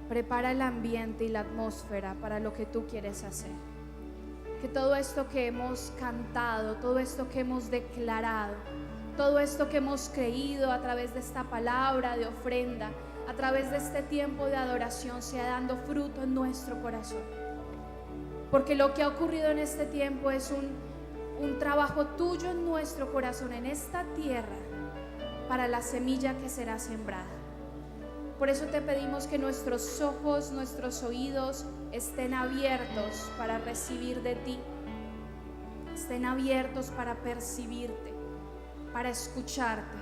prepara el ambiente y la atmósfera para lo que tú quieres hacer. Que todo esto que hemos cantado, todo esto que hemos declarado, todo esto que hemos creído a través de esta palabra de ofrenda, a través de este tiempo de adoración, sea dando fruto en nuestro corazón. Porque lo que ha ocurrido en este tiempo es un trabajo tuyo en nuestro corazón, en esta tierra, para la semilla que será sembrada. Por eso te pedimos que nuestros ojos, nuestros oídos estén abiertos para recibir de ti, estén abiertos para percibirte, para escucharte.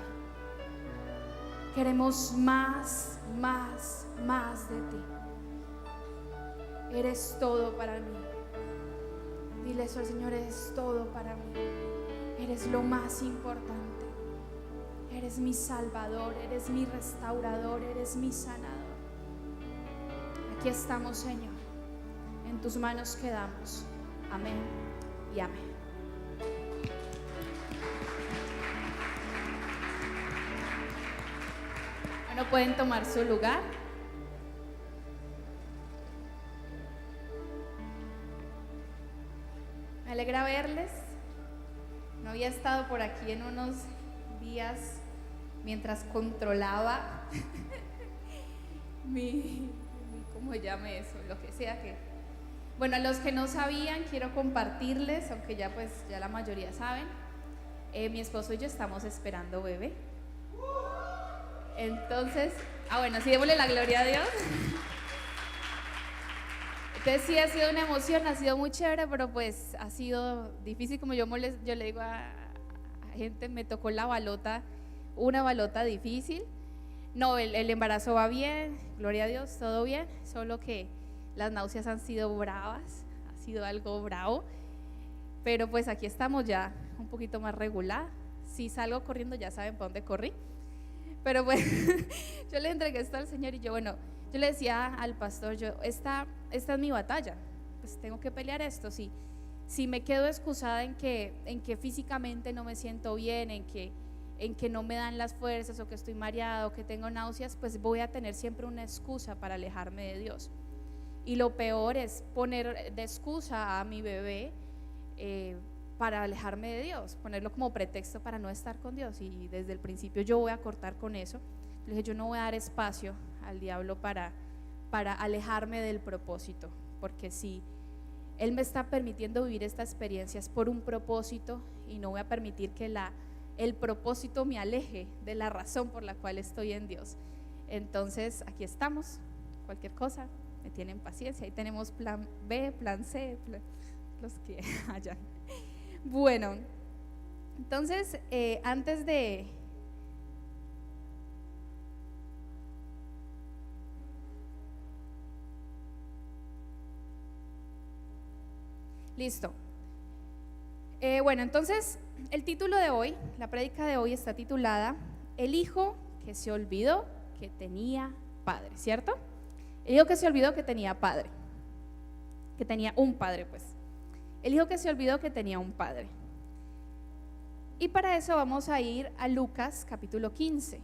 Queremos más, más, más de ti. Eres todo para mí. Dile eso al Señor: eres todo para mí. Eres lo más importante. Eres mi Salvador, eres mi restaurador, eres mi sanador. Aquí estamos, Señor. En tus manos quedamos. Amén y amén. Bueno, pueden tomar su lugar. Me alegra verles. No había estado por aquí en unos días mientras controlaba ¿cómo se llama eso? Lo que sea que... Bueno, a los que no sabían, quiero compartirles, aunque ya la mayoría saben, mi esposo y yo estamos esperando bebé. Entonces, bueno, sí, démosle la gloria a Dios. Entonces sí, ha sido una emoción, ha sido muy chévere, pero pues ha sido difícil. Como yo le digo a gente, me tocó la balota, una balota difícil. No, el embarazo va bien, gloria a Dios, todo bien, solo que las náuseas han sido bravas, ha sido algo bravo, pero pues aquí estamos ya un poquito más regular. Si salgo corriendo ya saben para dónde corrí, pero pues yo le entregué esto al Señor y yo le decía al pastor, esta es mi batalla, pues tengo que pelear esto. Si me quedo excusada en que físicamente no me siento bien, en que no me dan las fuerzas, o que estoy mareada, o que tengo náuseas, pues voy a tener siempre una excusa para alejarme de Dios. Y lo peor es poner de excusa a mi bebé para alejarme de Dios, ponerlo como pretexto para no estar con Dios. Y desde el principio yo voy a cortar con eso. Le dije: yo no voy a dar espacio al diablo para alejarme del propósito, porque si Él me está permitiendo vivir esta experiencia es por un propósito, y no voy a permitir que el propósito me aleje de la razón por la cual estoy en Dios. Entonces aquí estamos, cualquier cosa me tienen paciencia, ahí tenemos plan B, plan C, los que hayan. Bueno, entonces antes de listo. Bueno, entonces el título de hoy, la prédica de hoy está titulada El hijo que se olvidó que tenía padre, ¿cierto? El hijo que se olvidó que tenía padre, que tenía un padre, pues. El hijo que se olvidó que tenía un padre. Y para eso vamos a ir a Lucas capítulo 15.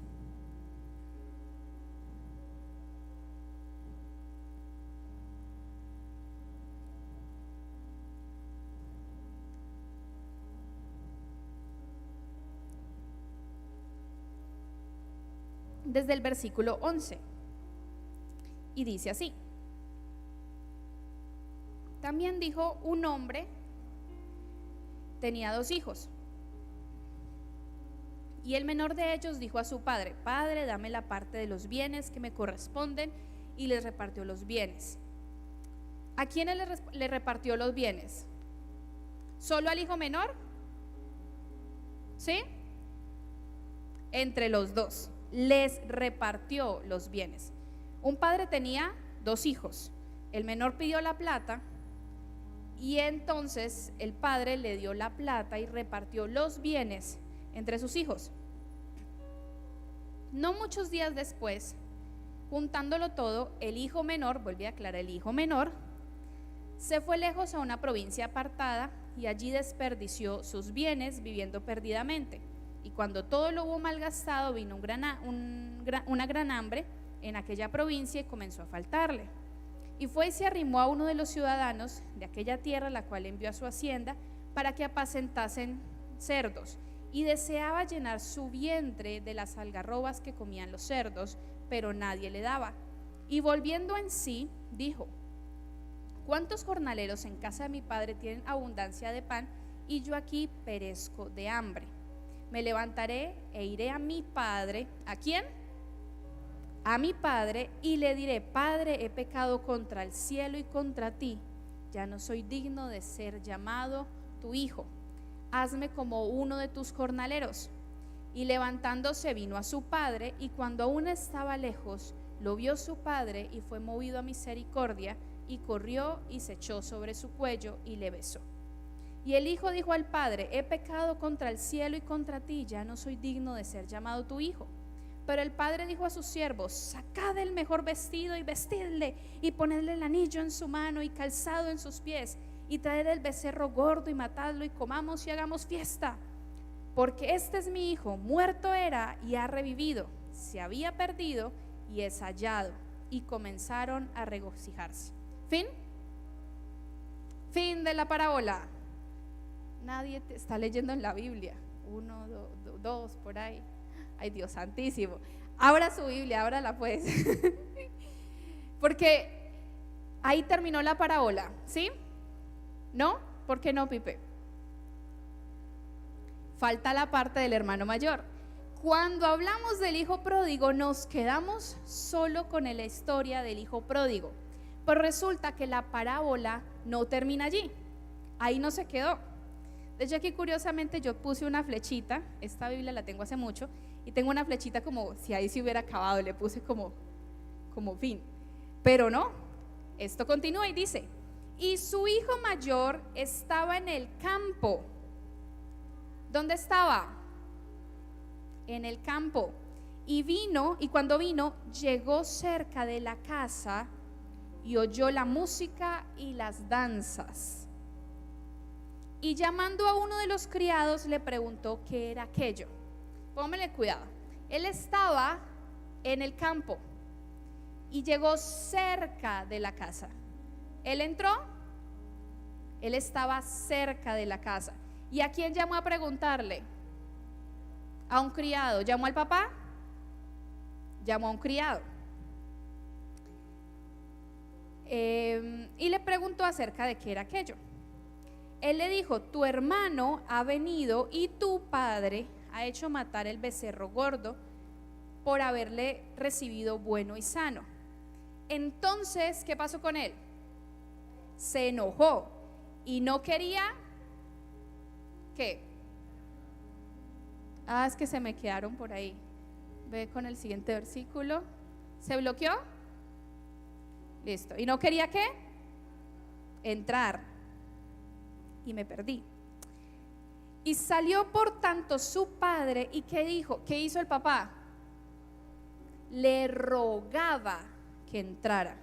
Desde el versículo 11, y dice así: también dijo: un hombre tenía 2 hijos, y el menor de ellos dijo a su padre: Padre, dame la parte de los bienes que me corresponden, y les repartió los bienes. ¿A quién le repartió los bienes? ¿Solo al hijo menor? ¿Sí? Entre los 2 les repartió los bienes. Un padre tenía 2 hijos, el menor pidió la plata, y entonces el padre le dio la plata y repartió los bienes entre sus hijos. No muchos días después, juntándolo todo, el hijo menor, volví a aclarar, el hijo menor se fue lejos a una provincia apartada y allí desperdició sus bienes viviendo perdidamente. Y cuando todo lo hubo malgastado, vino una gran hambre en aquella provincia y comenzó a faltarle. Y fue y se arrimó a uno de los ciudadanos de aquella tierra, la cual envió a su hacienda para que apacentasen cerdos. Y deseaba llenar su vientre de las algarrobas que comían los cerdos, pero nadie le daba. Y volviendo en sí, dijo: ¿cuántos jornaleros en casa de mi padre tienen abundancia de pan y yo aquí perezco de hambre? Me levantaré e iré a mi padre. ¿A quién? A mi padre, y le diré: Padre, he pecado contra el cielo y contra ti, ya no soy digno de ser llamado tu hijo. Hazme como uno de tus jornaleros. Y levantándose vino a su padre, y cuando aún estaba lejos, lo vio su padre y fue movido a misericordia, y corrió y se echó sobre su cuello y le besó. Y el hijo dijo al padre: he pecado contra el cielo y contra ti, ya no soy digno de ser llamado tu hijo. Pero el padre dijo a sus siervos: sacad el mejor vestido y vestidle, y ponedle el anillo en su mano y calzado en sus pies, y traed el becerro gordo y matadlo, y comamos y hagamos fiesta. Porque este es mi hijo, muerto era y ha revivido, se había perdido y es hallado. Y comenzaron a regocijarse. Fin de la parábola. Nadie te está leyendo en la Biblia. 1, 2, por ahí. Ay, Dios santísimo. Abra su Biblia, ábrala pues. Porque ahí terminó la parábola, ¿sí? ¿No? ¿Por qué no, Pipe? Falta la parte del hermano mayor. Cuando hablamos del hijo pródigo, nos quedamos solo con la historia del hijo pródigo. Pero resulta que la parábola no termina allí. Ahí no se quedó. De hecho, aquí curiosamente yo puse una flechita. Esta Biblia la tengo hace mucho, y tengo una flechita como si ahí se hubiera acabado. Le puse como fin. Pero no, esto continúa y dice: y su hijo mayor estaba en el campo. ¿Dónde estaba? En el campo. Y cuando vino, llegó cerca de la casa y oyó la música y las danzas. Y llamando a uno de los criados, le preguntó qué era aquello. Póngale cuidado. Él estaba en el campo y llegó cerca de la casa. Él entró, él estaba cerca de la casa. ¿Y a quién llamó a preguntarle? A un criado. ¿Llamó al papá? Llamó a un criado. Y le preguntó acerca de qué era aquello. Él le dijo: tu hermano ha venido y tu padre ha hecho matar el becerro gordo por haberle recibido bueno y sano. Entonces, ¿qué pasó con él? Se enojó y no quería. ¿Qué? Es que se me quedaron por ahí. Ve con el siguiente versículo. ¿Se bloqueó? Listo. ¿Y no quería qué? Entrar. Y me perdí. Y salió por tanto su padre. ¿Y qué dijo? ¿Qué hizo el papá? Le rogaba que entrara.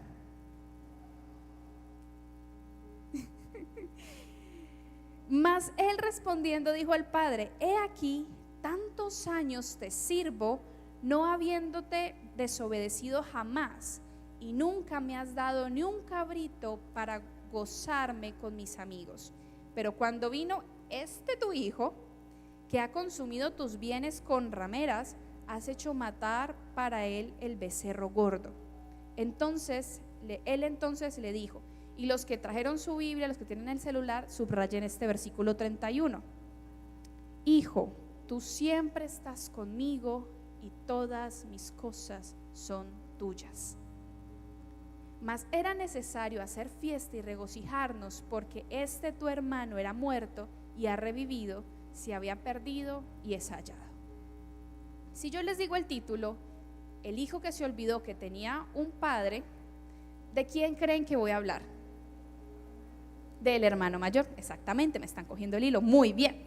Mas él respondiendo dijo al padre: he aquí, tantos años te sirvo, no habiéndote desobedecido jamás, y nunca me has dado ni un cabrito para gozarme con mis amigos. Pero cuando vino tu hijo, que ha consumido tus bienes con rameras, has hecho matar para él el becerro gordo. Entonces él le dijo, y los que trajeron su Biblia, los que tienen el celular, subrayen este versículo 31. Hijo, tú siempre estás conmigo y todas mis cosas son tuyas. Mas era necesario hacer fiesta y regocijarnos, porque tu hermano era muerto y ha revivido, se había perdido y es hallado. Si yo les digo el título, el hijo que se olvidó que tenía un padre, ¿de quién creen que voy a hablar? Del hermano mayor. Exactamente, me están cogiendo el hilo. Muy bien.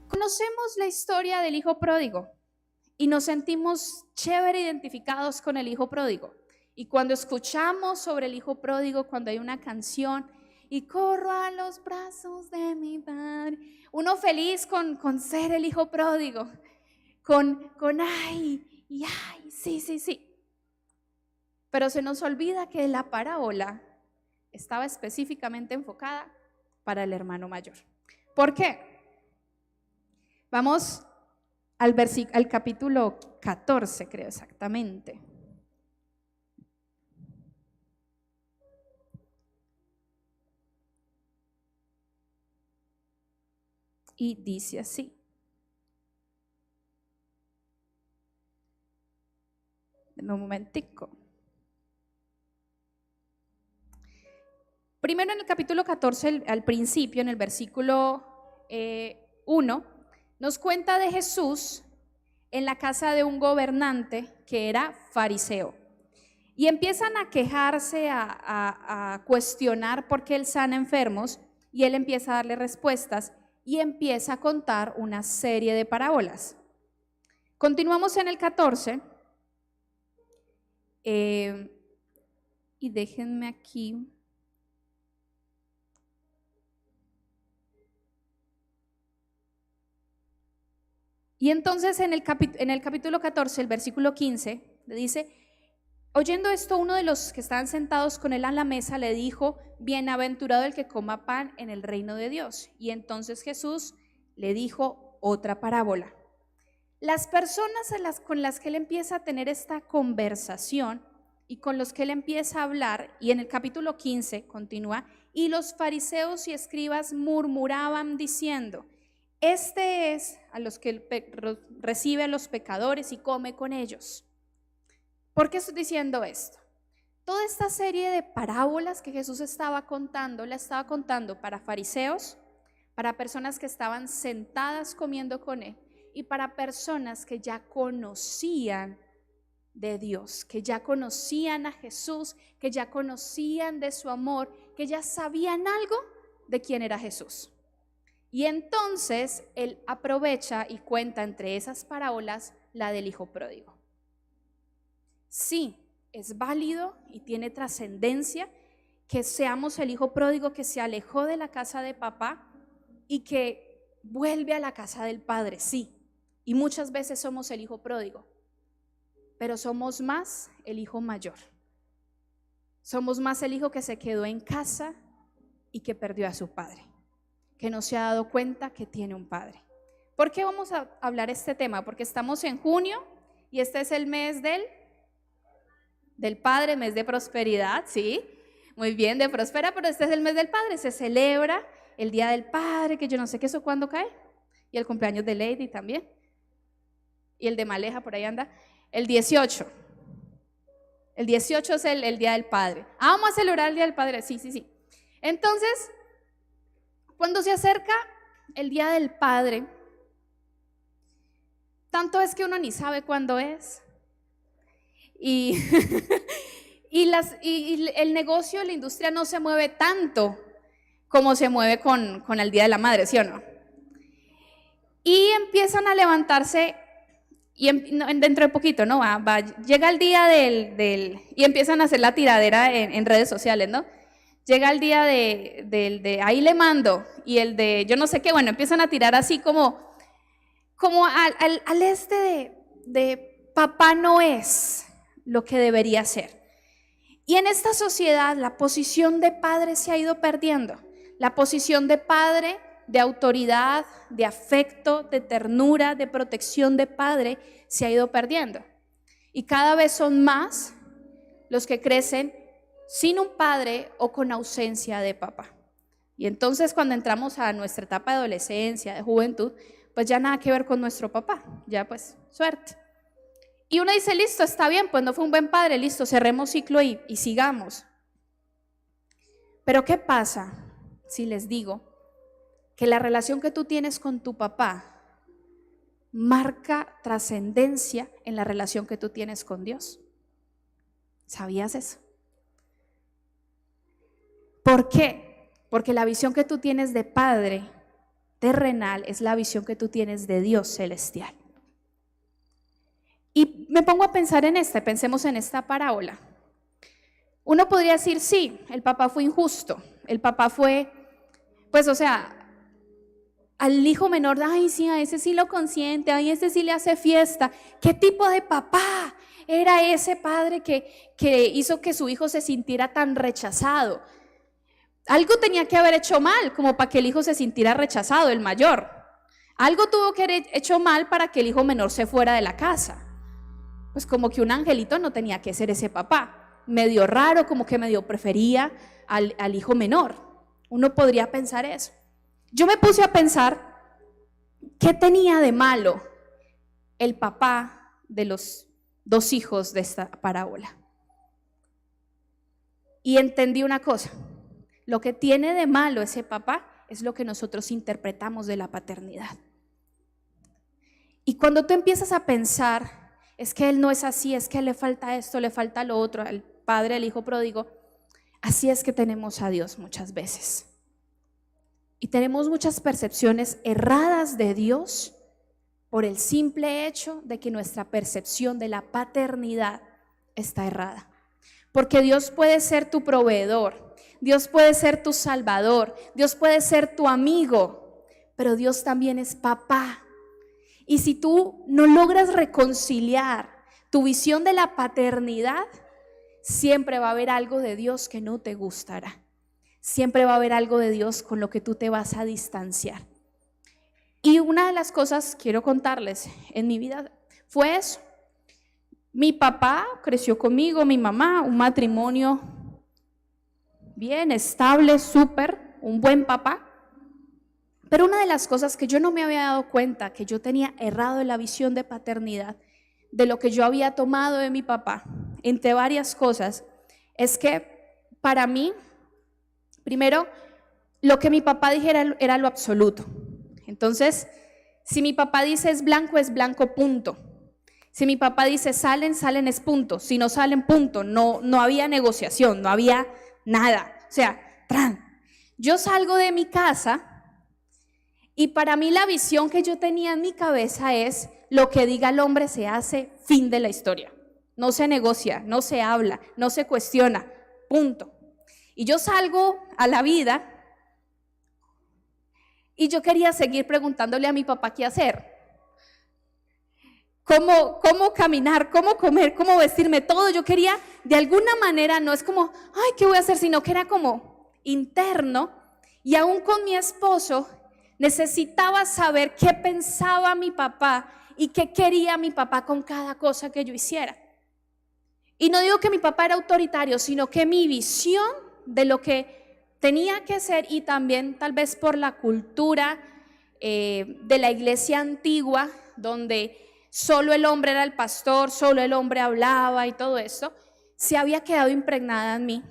Conocemos la historia del hijo pródigo y nos sentimos chévere identificados con el hijo pródigo. Y cuando escuchamos sobre el hijo pródigo, cuando hay una canción y corro a los brazos de mi padre, uno feliz con ser el hijo pródigo, con ay, y ay, sí. Pero se nos olvida que la parábola estaba específicamente enfocada para el hermano mayor. ¿Por qué? Vamos al capítulo 14, creo exactamente. Y dice así. Dame un momentico. Primero en el capítulo 14, al principio, en el versículo 1, nos cuenta de Jesús en la casa de un gobernante que era fariseo. Y empiezan a quejarse, a cuestionar por qué él sana enfermos, y él empieza a darle respuestas y empieza a contar una serie de parábolas. Continuamos en el 14, y déjenme aquí. Y entonces en el capítulo 14, el versículo 15, le dice: oyendo esto, uno de los que estaban sentados con él a la mesa le dijo: bienaventurado el que coma pan en el reino de Dios. Y entonces Jesús le dijo otra parábola. Las personas con las que él empieza a tener esta conversación y con los que él empieza a hablar, y en el capítulo 15 continúa: y los fariseos y escribas murmuraban diciendo: este es a los que recibe a los pecadores y come con ellos. ¿Por qué estoy diciendo esto? Toda esta serie de parábolas que Jesús estaba contando, la estaba contando para fariseos, para personas que estaban sentadas comiendo con él, y para personas que ya conocían de Dios, que ya conocían a Jesús, que ya conocían de su amor, que ya sabían algo de quién era Jesús. Y entonces él aprovecha y cuenta entre esas parábolas la del hijo pródigo. Sí, es válido y tiene trascendencia que seamos el hijo pródigo que se alejó de la casa de papá y que vuelve a la casa del padre, sí. Y muchas veces somos el hijo pródigo, pero somos más el hijo mayor. Somos más el hijo que se quedó en casa y que perdió a su padre, que no se ha dado cuenta que tiene un padre. ¿Por qué vamos a hablar este tema? Porque estamos en junio y este es el mes del padre, mes de prosperidad, ¿sí? Muy bien, de próspera, pero este es el mes del padre. Se celebra el día del padre, que yo no sé qué eso cuándo cae, y el cumpleaños de Lady también, y el de Maleja por ahí anda, el 18. El 18 es el día del padre. Vamos a celebrar el día del padre, sí. Entonces, cuando se acerca el día del padre, tanto es que uno ni sabe cuándo es. Y, y el negocio, la industria no se mueve tanto como se mueve con el día de la madre, ¿sí o no? Y empiezan a levantarse, y dentro de poquito, ¿no? Llega el día y empiezan a hacer la tiradera en redes sociales, ¿no? Llega el día de ahí le mando, y el de yo no sé qué, bueno, empiezan a tirar así como al de papá no es lo que debería ser. Y en esta sociedad la posición de padre se ha ido perdiendo. La posición de padre, de autoridad, de afecto, de ternura, de protección de padre se ha ido perdiendo. Y cada vez son más los que crecen sin un padre o con ausencia de papá. Y entonces cuando entramos a nuestra etapa de adolescencia, de juventud, pues ya nada que ver con nuestro papá, ya pues suerte. Y uno dice, listo, está bien, pues no fue un buen padre, listo, cerremos ciclo y sigamos. Pero ¿qué pasa si les digo que la relación que tú tienes con tu papá marca trascendencia en la relación que tú tienes con Dios? ¿Sabías eso? ¿Por qué? Porque la visión que tú tienes de padre terrenal es la visión que tú tienes de Dios celestial. Y me pongo a pensar pensemos en esta parábola. Uno podría decir, sí, el papá fue injusto, el papá fue, pues o sea, al hijo menor, ay sí, a ese sí lo consiente, a ese sí le hace fiesta. ¿Qué tipo de papá era ese padre que hizo que su hijo se sintiera tan rechazado? Algo tenía que haber hecho mal como para que el hijo se sintiera rechazado, el mayor. Algo tuvo que haber hecho mal para que el hijo menor se fuera de la casa. Pues como que un angelito no tenía que ser ese papá. Medio raro, como que medio prefería al hijo menor. Uno podría pensar eso. Yo me puse a pensar, ¿qué tenía de malo el papá de los dos hijos de esta parábola? Y entendí una cosa. Lo que tiene de malo ese papá es lo que nosotros interpretamos de la paternidad. Y cuando tú empiezas a pensar, es que él no es así, es que le falta esto, le falta lo otro, al padre, al hijo pródigo, así es que tenemos a Dios muchas veces. Y tenemos muchas percepciones erradas de Dios por el simple hecho de que nuestra percepción de la paternidad está errada. Porque Dios puede ser tu proveedor, Dios puede ser tu salvador, Dios puede ser tu amigo, pero Dios también es papá. Y si tú no logras reconciliar tu visión de la paternidad, siempre va a haber algo de Dios que no te gustará. Siempre va a haber algo de Dios con lo que tú te vas a distanciar. Y una de las cosas, quiero contarles, en mi vida fue eso. Mi papá creció conmigo, mi mamá, un matrimonio bien estable, súper, un buen papá. Pero una de las cosas que yo no me había dado cuenta, que yo tenía errado en la visión de paternidad, de lo que yo había tomado de mi papá, entre varias cosas, es que para mí, primero, lo que mi papá dijera era lo absoluto. Entonces, si mi papá dice es blanco, punto. Si mi papá dice salen es punto. Si no salen, punto. No había negociación, no había nada. O sea, yo salgo de mi casa y para mí la visión que yo tenía en mi cabeza es lo que diga el hombre se hace, fin de la historia. No se negocia, no se habla, no se cuestiona, punto. Y yo salgo a la vida y yo quería seguir preguntándole a mi papá qué hacer. Cómo caminar, cómo comer, cómo vestirme, todo. Yo quería, de alguna manera, no es como, ay, ¿qué voy a hacer? Sino que era como interno. Y aún con mi esposo, necesitaba saber qué pensaba mi papá y qué quería mi papá con cada cosa que yo hiciera. Y no digo que mi papá era autoritario, sino que mi visión de lo que tenía que ser, y también tal vez por la cultura de la iglesia antigua, donde solo el hombre era el pastor, solo el hombre hablaba y todo eso, se había quedado impregnada en mí.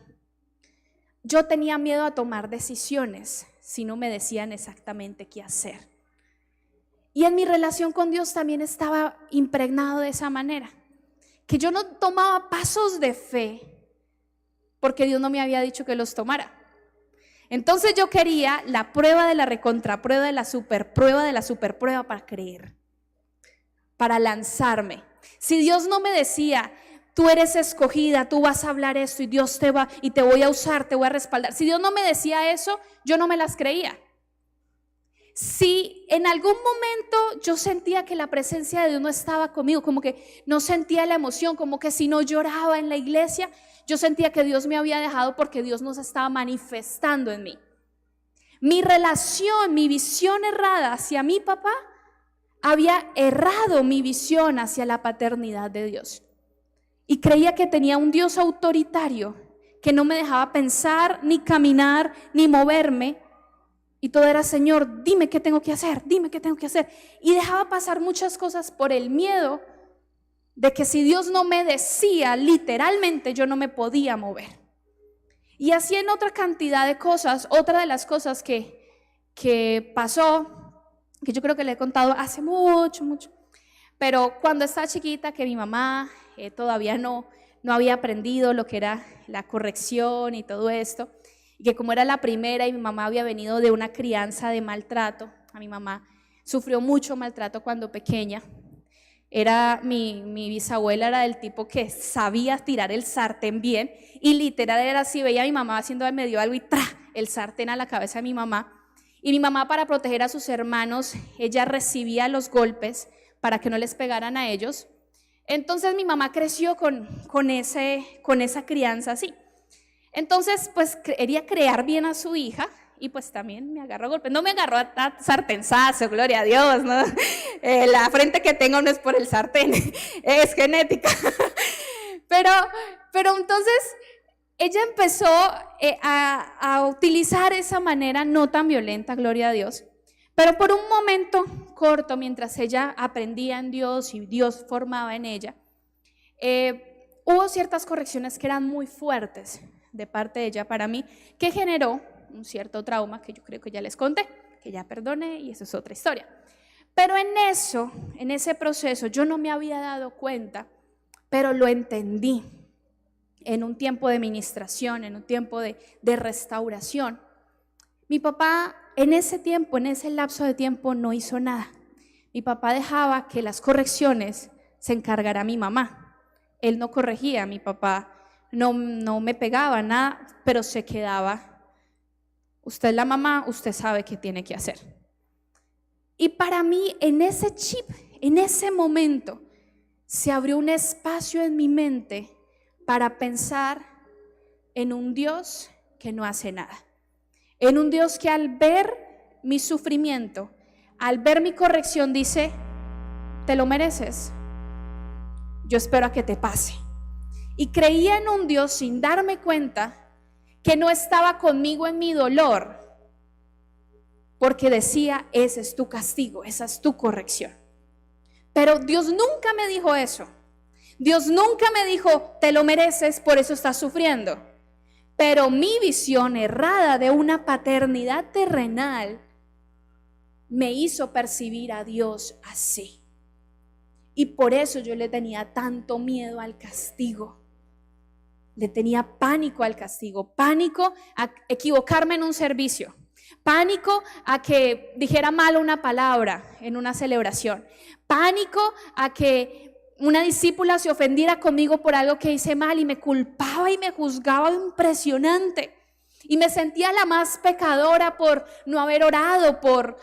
Yo tenía miedo a tomar decisiones si no me decían exactamente qué hacer. Y en mi relación con Dios también estaba impregnado de esa manera, que yo no tomaba pasos de fe porque Dios no me había dicho que los tomara. Entonces yo quería la prueba de la recontraprueba, de la superprueba para creer, para lanzarme. Si Dios no me decía, tú eres escogida, tú vas a hablar esto y Dios te va y te voy a usar, te voy a respaldar. Si Dios no me decía eso, yo no me las creía. Si en algún momento yo sentía que la presencia de Dios no estaba conmigo, como que no sentía la emoción, como que si no lloraba en la iglesia, yo sentía que Dios me había dejado porque Dios no se estaba manifestando en mí. Mi relación, mi visión errada hacia mi papá había errado mi visión hacia la paternidad de Dios. Y creía que tenía un Dios autoritario que no me dejaba pensar, ni caminar, ni moverme. Y todo era, Señor, dime qué tengo que hacer, dime qué tengo que hacer. Y dejaba pasar muchas cosas por el miedo de que si Dios no me decía, literalmente yo no me podía mover. Y así en otra cantidad de cosas. Otra de las cosas que pasó, que yo creo que le he contado hace mucho, pero cuando estaba chiquita, que mi mamá todavía no había aprendido lo que era la corrección y todo esto, y que como era la primera y mi mamá había venido de una crianza de maltrato, a mi mamá sufrió mucho maltrato cuando pequeña. Mi bisabuela era del tipo que sabía tirar el sartén bien, y literal era así, veía a mi mamá haciendo medio algo y ¡tra! El sartén a la cabeza de mi mamá. Y mi mamá, para proteger a sus hermanos, ella recibía los golpes para que no les pegaran a ellos. Entonces mi mamá creció con esa crianza así. Entonces pues quería crear bien a su hija y pues también me agarró a golpes. No me agarró a sartenzazo, gloria a Dios, ¿no? La frente que tengo no es por el sartén, es genética. Pero entonces ella empezó a utilizar esa manera no tan violenta, gloria a Dios. Pero por un momento corto, mientras ella aprendía en Dios y Dios formaba en ella, hubo ciertas correcciones que eran muy fuertes de parte de ella para mí, que generó un cierto trauma que yo creo que ya les conté, que ya perdoné y eso es otra historia. Pero en ese proceso yo no me había dado cuenta, pero lo entendí en un tiempo de ministración, en un tiempo de restauración. Mi papá en ese tiempo, en ese lapso de tiempo no hizo nada. Mi papá dejaba que las correcciones se encargara mi mamá. Él no corregía, mi papá no me pegaba nada, pero se quedaba. Usted es la mamá, usted sabe qué tiene que hacer. Y para mí en ese chip, en ese momento, se abrió un espacio en mi mente para pensar en un Dios que no hace nada. En un Dios que al ver mi sufrimiento, al ver mi corrección dice, te lo mereces, yo espero a que te pase. Y creía en un Dios sin darme cuenta que no estaba conmigo en mi dolor, porque decía, ese es tu castigo, esa es tu corrección. Pero Dios nunca me dijo eso. Dios nunca me dijo, te lo mereces, por eso estás sufriendo. Pero mi visión errada de una paternidad terrenal me hizo percibir a Dios así. Y por eso yo le tenía tanto miedo al castigo. Le tenía pánico al castigo, pánico a equivocarme en un servicio, pánico a que dijera mal una palabra en una celebración, pánico a que una discípula se ofendiera conmigo por algo que hice mal y me culpaba y me juzgaba impresionante. Y me sentía la más pecadora por no haber orado, por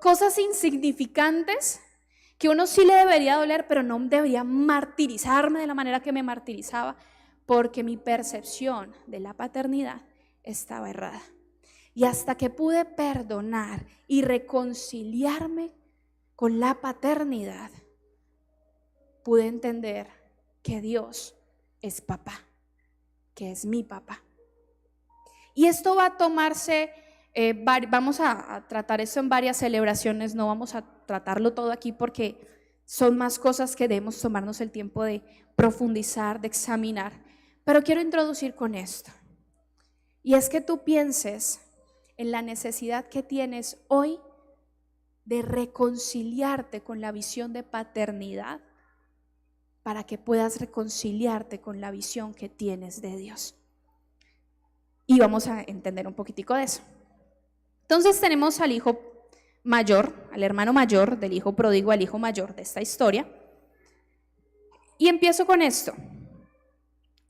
cosas insignificantes que uno sí le debería doler, pero no debería martirizarme de la manera que me martirizaba, porque mi percepción de la paternidad estaba errada. Y hasta que pude perdonar y reconciliarme con la paternidad, pude entender que Dios es papá, que es mi papá. Y esto va a tomarse, vamos a tratar esto en varias celebraciones, no vamos a tratarlo todo aquí porque son más cosas que debemos tomarnos el tiempo de profundizar, de examinar. Pero quiero introducir con esto. Y es que tú pienses en la necesidad que tienes hoy de reconciliarte con la visión de paternidad para que puedas reconciliarte con la visión que tienes de Dios. Y vamos a entender un poquitico de eso. Entonces tenemos al hijo mayor, al hermano mayor del hijo pródigo, al hijo mayor de esta historia. Y empiezo con esto.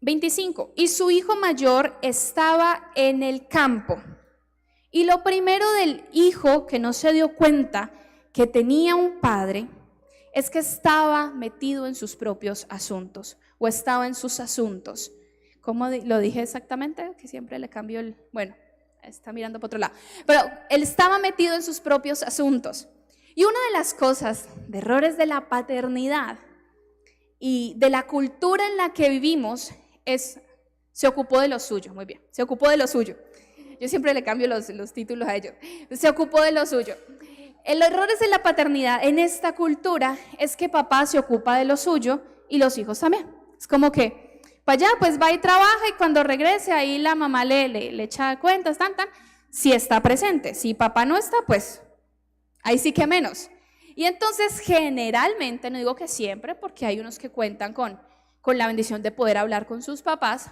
25. Y su hijo mayor estaba en el campo. Y lo primero del hijo que no se dio cuenta que tenía un padre es que estaba metido en sus propios asuntos o estaba en sus asuntos. ¿Cómo lo dije exactamente? Que siempre le cambio bueno, está mirando por otro lado. Pero él estaba metido en sus propios asuntos. Y una de las cosas, de errores de la paternidad y de la cultura en la que vivimos se ocupó de lo suyo. Muy bien, se ocupó de lo suyo. Yo siempre le cambio los títulos a ellos. Se ocupó de lo suyo. El error de la paternidad en esta cultura es que papá se ocupa de lo suyo y los hijos también. Es como que para allá pues va y trabaja y cuando regrese ahí la mamá le echa cuentas, si está presente. Si papá no está, pues ahí sí que menos. Y entonces generalmente, no digo que siempre, porque hay unos que cuentan con la bendición de poder hablar con sus papás,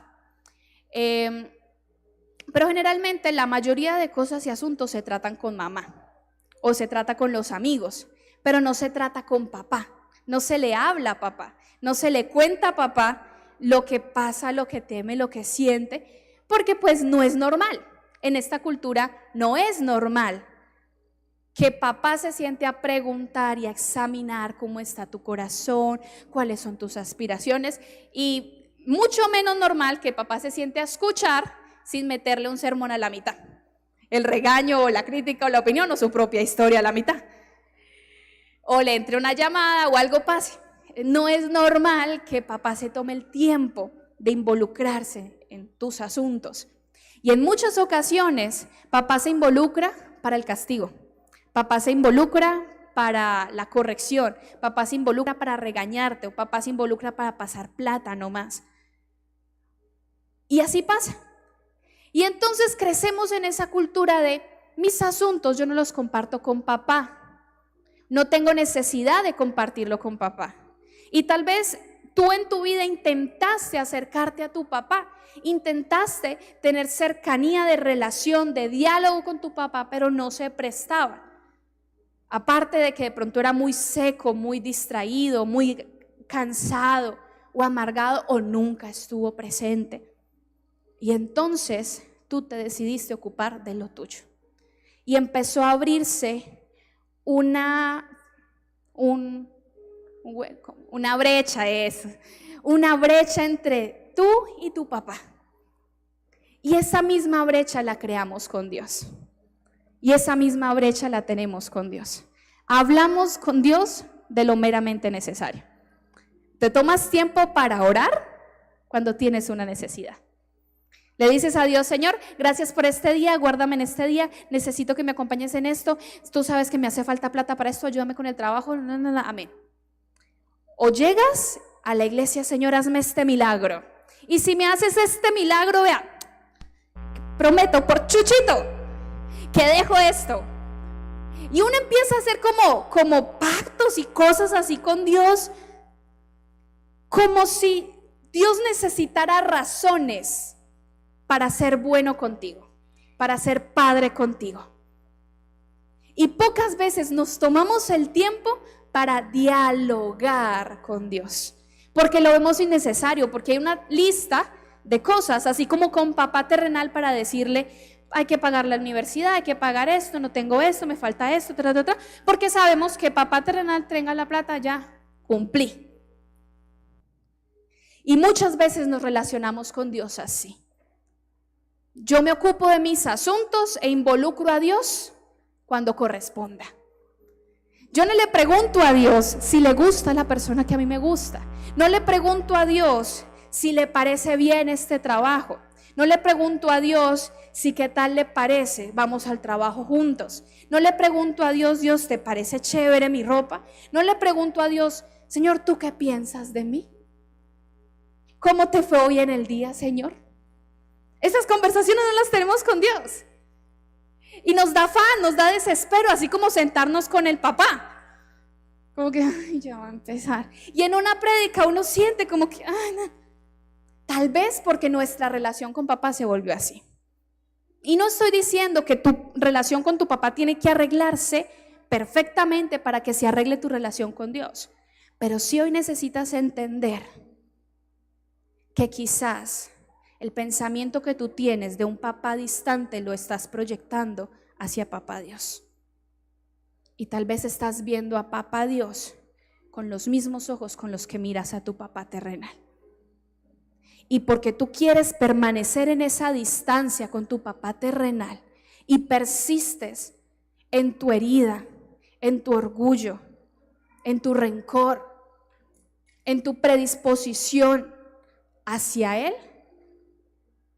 pero generalmente la mayoría de cosas y asuntos se tratan con mamá o se trata con los amigos, pero no se trata con papá, no se le habla a papá, no se le cuenta a papá lo que pasa, lo que teme, lo que siente, porque pues no es normal, en esta cultura no es normal que papá se siente a preguntar y a examinar cómo está tu corazón, cuáles son tus aspiraciones, y mucho menos normal que papá se siente a escuchar sin meterle un sermón a la mitad, el regaño o la crítica o la opinión o su propia historia a la mitad, o le entre una llamada o algo pase. No es normal que papá se tome el tiempo de involucrarse en tus asuntos. Y en muchas ocasiones papá se involucra para el castigo, papá se involucra para la corrección, papá se involucra para regañarte, o papá se involucra para pasar plata nomás. Y así pasa. Y entonces crecemos en esa cultura de mis asuntos yo no los comparto con papá, no tengo necesidad de compartirlo con papá. Y tal vez tú en tu vida intentaste acercarte a tu papá, intentaste tener cercanía de relación, de diálogo con tu papá, pero no se prestaba. Aparte de que de pronto era muy seco, muy distraído, muy cansado o amargado, o nunca estuvo presente. Y entonces tú te decidiste ocupar de lo tuyo. Y empezó a abrirse una brecha entre tú y tu papá. Y esa misma brecha la creamos con Dios. Y esa misma brecha la tenemos con Dios. Hablamos con Dios de lo meramente necesario. Te tomas tiempo para orar cuando tienes una necesidad. Le dices a Dios: Señor, gracias por este día, guárdame en este día, necesito que me acompañes en esto, tú sabes que me hace falta plata para esto, ayúdame con el trabajo, amén. O llegas a la iglesia: Señor, hazme este milagro. Y si me haces este milagro, vea, prometo por Chuchito que dejo esto. Y uno empieza a hacer como pactos y cosas así con Dios, como si Dios necesitara razones para ser bueno contigo, para ser padre contigo. Y pocas veces nos tomamos el tiempo para dialogar con Dios, porque lo vemos innecesario, porque hay una lista de cosas, así como con papá terrenal, para decirle: hay que pagar la universidad, hay que pagar esto, no tengo esto, me falta esto, porque sabemos que papá terrenal tenga la plata, ya cumplí. Y muchas veces nos relacionamos con Dios así. Yo me ocupo de mis asuntos e involucro a Dios cuando corresponda. Yo no le pregunto a Dios si le gusta la persona que a mí me gusta. No le pregunto a Dios si le parece bien este trabajo. No le pregunto a Dios si qué tal le parece, vamos al trabajo juntos. No le pregunto a Dios: Dios, ¿te parece chévere mi ropa? No le pregunto a Dios: Señor, ¿tú qué piensas de mí? ¿Cómo te fue hoy en el día, Señor? Esas conversaciones no las tenemos con Dios. Y nos da afán, nos da desespero, así como sentarnos con el papá. Como que, ay, ya va a empezar. Y en una prédica uno siente como que, ay, no. Tal vez porque nuestra relación con papá se volvió así. Y no estoy diciendo que tu relación con tu papá tiene que arreglarse perfectamente para que se arregle tu relación con Dios. Pero sí hoy necesitas entender que quizás el pensamiento que tú tienes de un papá distante lo estás proyectando hacia papá Dios. Y tal vez estás viendo a papá Dios con los mismos ojos con los que miras a tu papá terrenal. Y porque tú quieres permanecer en esa distancia con tu papá terrenal y persistes en tu herida, en tu orgullo, en tu rencor, en tu predisposición hacia él,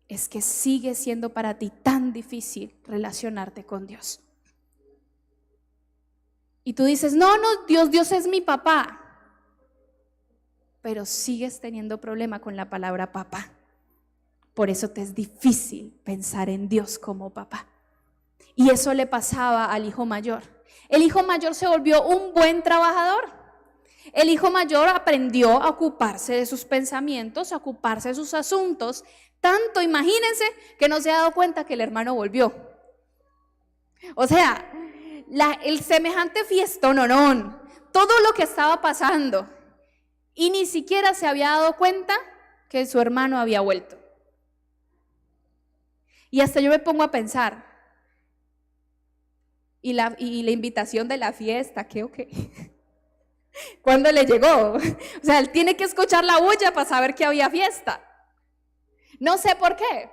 es que sigue siendo para ti tan difícil relacionarte con Dios. Y tú dices: no, Dios es mi papá. Pero sigues teniendo problema con la palabra papá. Por eso te es difícil pensar en Dios como papá. Y eso le pasaba al hijo mayor. El hijo mayor se volvió un buen trabajador. El hijo mayor aprendió a ocuparse de sus pensamientos, a ocuparse de sus asuntos. Tanto, imagínense, que no se ha dado cuenta que el hermano volvió. O sea, el semejante fiestononón, todo lo que estaba pasando. Y ni siquiera se había dado cuenta que su hermano había vuelto. Y hasta yo me pongo a pensar, y la invitación de la fiesta, ¿qué o qué? ¿Cuándo le llegó? O sea, él tiene que escuchar la bulla para saber que había fiesta. No sé por qué.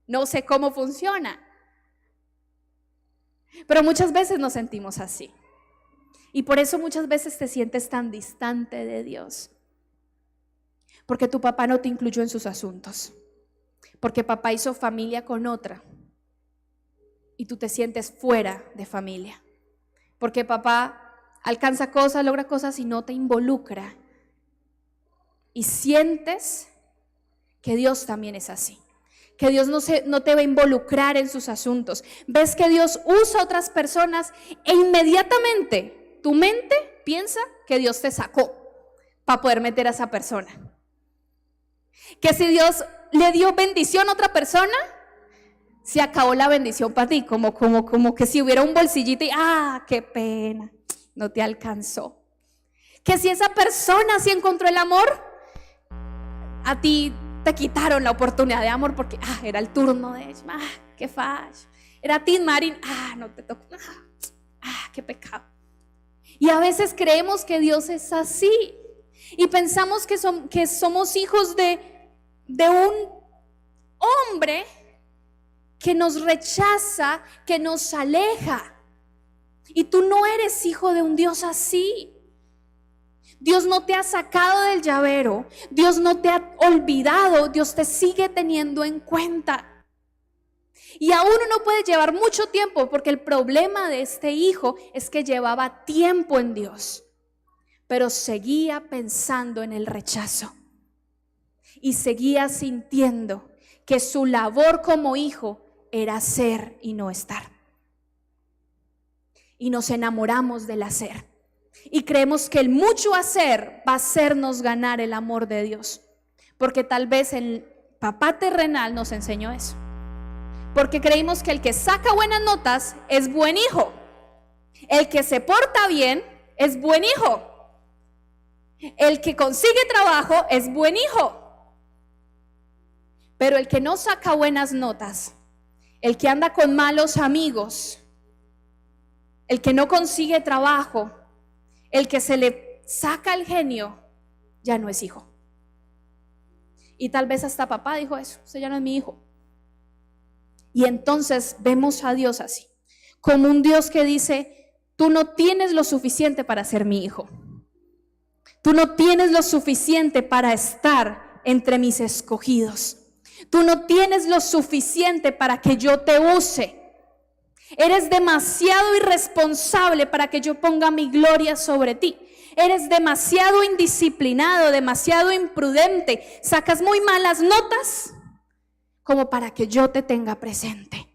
No sé cómo funciona. Pero muchas veces nos sentimos así. Y por eso muchas veces te sientes tan distante de Dios. Porque tu papá no te incluyó en sus asuntos. Porque papá hizo familia con otra. Y tú te sientes fuera de familia. Porque papá alcanza cosas, logra cosas y no te involucra. Y sientes que Dios también es así. Que Dios no te va a involucrar en sus asuntos. Ves que Dios usa a otras personas e inmediatamente tu mente piensa que Dios te sacó para poder meter a esa persona. Que si Dios le dio bendición a otra persona, se acabó la bendición para ti, como que si hubiera un bolsillito y qué pena, no te alcanzó. Que si esa persona sí encontró el amor, a ti te quitaron la oportunidad de amor porque era el turno de ella, qué fallo. Era Tim Marín, no te tocó, qué pecado. Y a veces creemos que Dios es así y pensamos que somos hijos de un hombre que nos rechaza, que nos aleja. Y tú no eres hijo de un Dios así. Dios no te ha sacado del llavero, Dios no te ha olvidado, Dios te sigue teniendo en cuenta. Y aún no puede llevar mucho tiempo, porque el problema de este hijo es que llevaba tiempo en Dios, pero seguía pensando en el rechazo y seguía sintiendo que su labor como hijo era ser y no estar. Y nos enamoramos del hacer y creemos que el mucho hacer va a hacernos ganar el amor de Dios, porque tal vez el papá terrenal nos enseñó eso, porque creímos que el que saca buenas notas es buen hijo, el que se porta bien es buen hijo, el que consigue trabajo es buen hijo. Pero el que no saca buenas notas, el que anda con malos amigos, el que no consigue trabajo, el que se le saca el genio, ya no es hijo. Y tal vez hasta papá dijo eso, usted ya no es mi hijo. Y entonces vemos a Dios así, como un Dios que dice: tú no tienes lo suficiente para ser mi hijo. Tú no tienes lo suficiente para estar entre mis escogidos. Tú no tienes lo suficiente para que yo te use. Eres demasiado irresponsable para que yo ponga mi gloria sobre ti. Eres demasiado indisciplinado, demasiado imprudente. Sacas muy malas notas como para que yo te tenga presente.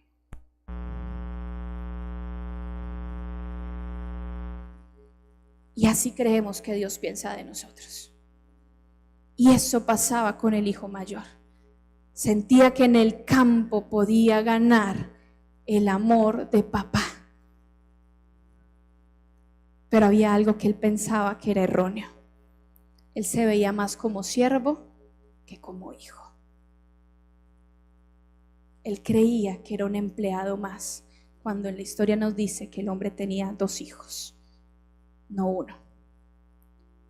Y así creemos que Dios piensa de nosotros. Y eso pasaba con el hijo mayor. Sentía que en el campo podía ganar el amor de papá. Pero había algo que él pensaba que era erróneo. Él se veía más como siervo que como hijo. Él creía que era un empleado más, cuando en la historia nos dice que el hombre tenía 2 hijos. No 1,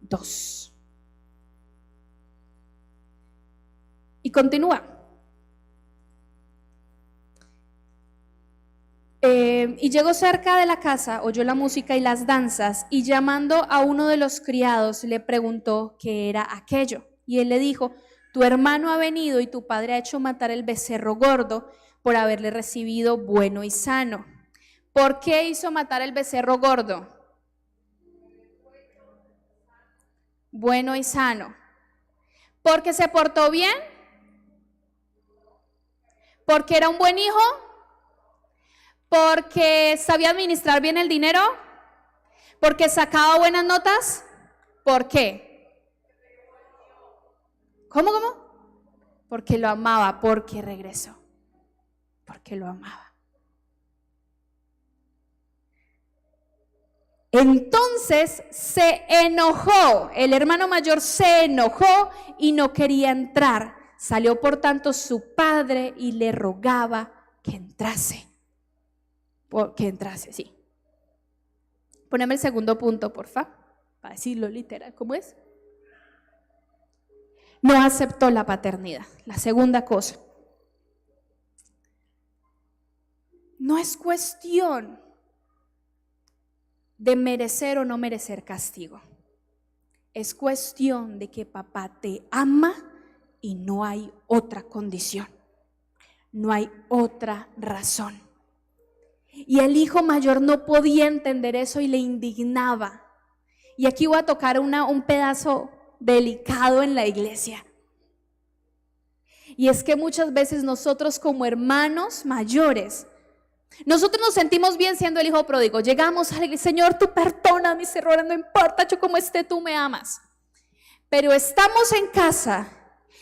2. Y continúa. Y llegó cerca de la casa, oyó la música y las danzas, y llamando a uno de los criados le preguntó qué era aquello. Y él le dijo: tu hermano ha venido y tu padre ha hecho matar el becerro gordo por haberle recibido bueno y sano. ¿Por qué hizo matar el becerro gordo? Bueno y sano. ¿Porque se portó bien? ¿Porque era un buen hijo? ¿Porque sabía administrar bien el dinero? ¿Porque sacaba buenas notas? ¿Por qué? ¿Cómo? Porque lo amaba, porque regresó. Porque lo amaba. Entonces se enojó, el hermano mayor se enojó y no quería entrar. Salió por tanto su padre y le rogaba que entrase. que entrase, sí. Poneme el segundo punto, porfa, para decirlo literal, ¿cómo es? No aceptó la paternidad. La segunda cosa. No es cuestión de merecer o no merecer castigo. Es cuestión de que papá te ama y no hay otra condición. No hay otra razón. Y el hijo mayor no podía entender eso y le indignaba. Y aquí voy a tocar un pedazo delicado en la iglesia. Y es que muchas veces nosotros como hermanos mayores, nosotros nos sentimos bien siendo el hijo pródigo. Llegamos a la iglesia, Señor, tú perdona mis errores, no importa yo como esté, tú me amas. Pero estamos en casa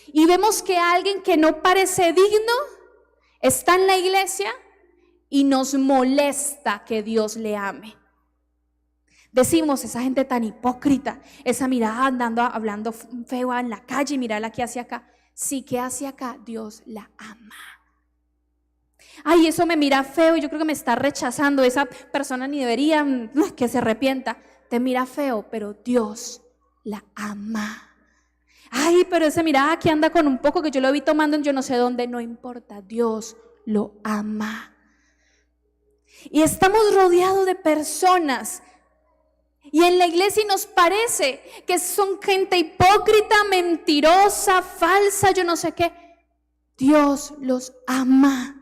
y vemos que alguien que no parece digno está en la iglesia y nos molesta que Dios le ame. Decimos, esa gente tan hipócrita, esa mirada andando, hablando feo en la calle, mirarla que hacia acá. Sí, que hacia acá, Dios la ama. Ay, eso me mira feo y yo creo que me está rechazando. Esa persona ni debería que se arrepienta. Te mira feo, pero Dios la ama. Ay, pero esa mirada que anda con un poco que yo lo vi tomando en yo no sé dónde, no importa, Dios lo ama. Y estamos rodeados de personas y en la iglesia nos parece que son gente hipócrita, mentirosa, falsa, yo no sé qué. Dios los ama.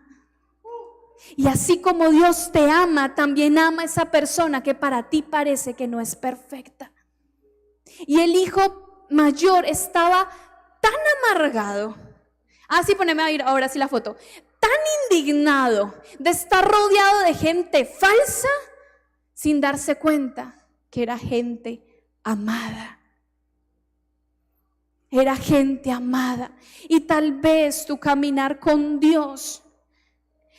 Y así como Dios te ama, también ama a esa persona que para ti parece que no es perfecta. Y el hijo mayor estaba tan amargado. Sí, poneme a ir ahora sí la foto. Tan indignado de estar rodeado de gente falsa sin darse cuenta que era gente amada. Era gente amada. Y tal vez tu caminar con Dios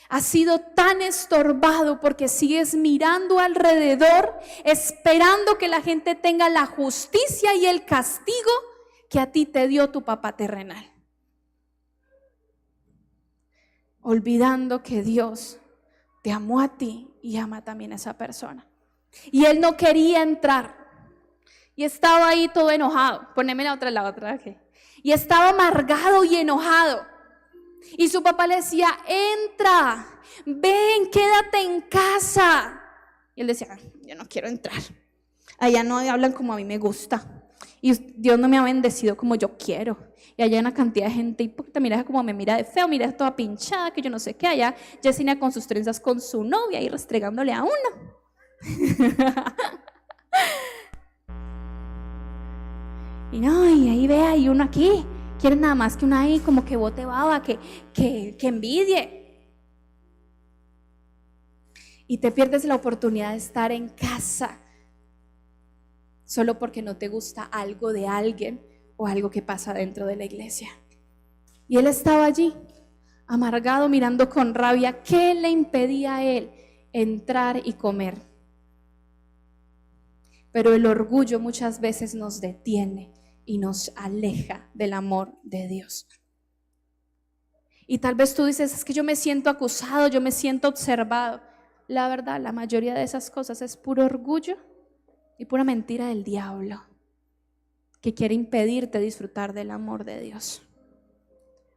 ha sido tan estorbado porque sigues mirando alrededor, esperando que la gente tenga la justicia y el castigo que a ti te dio tu papá terrenal. Olvidando que Dios te amó a ti y ama también a esa persona. Y él no quería entrar. Y estaba ahí todo enojado. Poneme la otra. Okay. Y estaba amargado y enojado. Y su papá le decía, entra, ven, quédate en casa. Y él decía, yo no quiero entrar. Allá no hablan como a mí me gusta. Y Dios no me ha bendecido como yo quiero. Y allá hay una cantidad de gente hipócrita, mira como me mira de feo, mira toda pinchada, que yo no sé qué. Allá Yesenia con sus trenzas con su novia y restregándole a uno. Y no, y ahí ve, hay uno aquí. Quiere nada más que una ahí como que bote baba, que envidie. Y te pierdes la oportunidad de estar en casa solo porque no te gusta algo de alguien o algo que pasa dentro de la iglesia. Y él estaba allí, amargado, mirando con rabia. ¿Qué le impedía a él entrar y comer? Pero el orgullo muchas veces nos detiene y nos aleja del amor de Dios. Y tal vez tú dices, es que yo me siento acusado, yo me siento observado. La verdad, la mayoría de esas cosas es puro orgullo y pura mentira del diablo que quiere impedirte disfrutar del amor de Dios.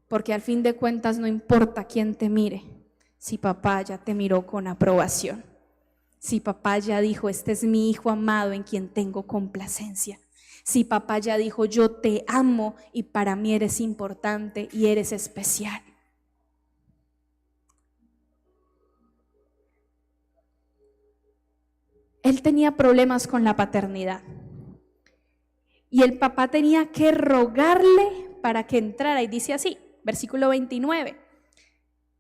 Porque al fin de cuentas no importa quién te mire, si papá ya te miró con aprobación, si papá ya dijo, este es mi hijo amado en quien tengo complacencia. Si papá ya dijo, yo te amo y para mí eres importante y eres especial. Él tenía problemas con la paternidad y el papá tenía que rogarle para que entrara. Y dice así, versículo 29.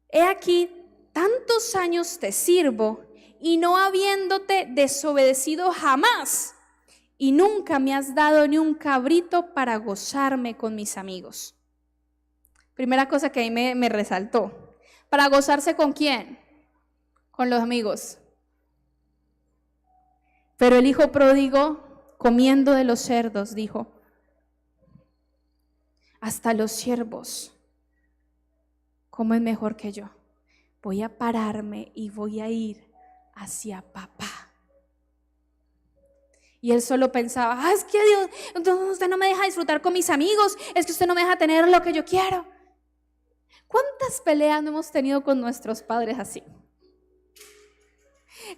He aquí, tantos años te sirvo y no habiéndote desobedecido jamás. Y nunca me has dado ni un cabrito para gozarme con mis amigos. Primera cosa que ahí me resaltó. ¿Para gozarse con quién? Con los amigos. Pero el hijo pródigo, comiendo de los cerdos, dijo, hasta los siervos comen mejor que yo. Voy a pararme y voy a ir hacia papá. Y él solo pensaba, es que Dios, usted no me deja disfrutar con mis amigos, es que usted no me deja tener lo que yo quiero. ¿Cuántas peleas no hemos tenido con nuestros padres así?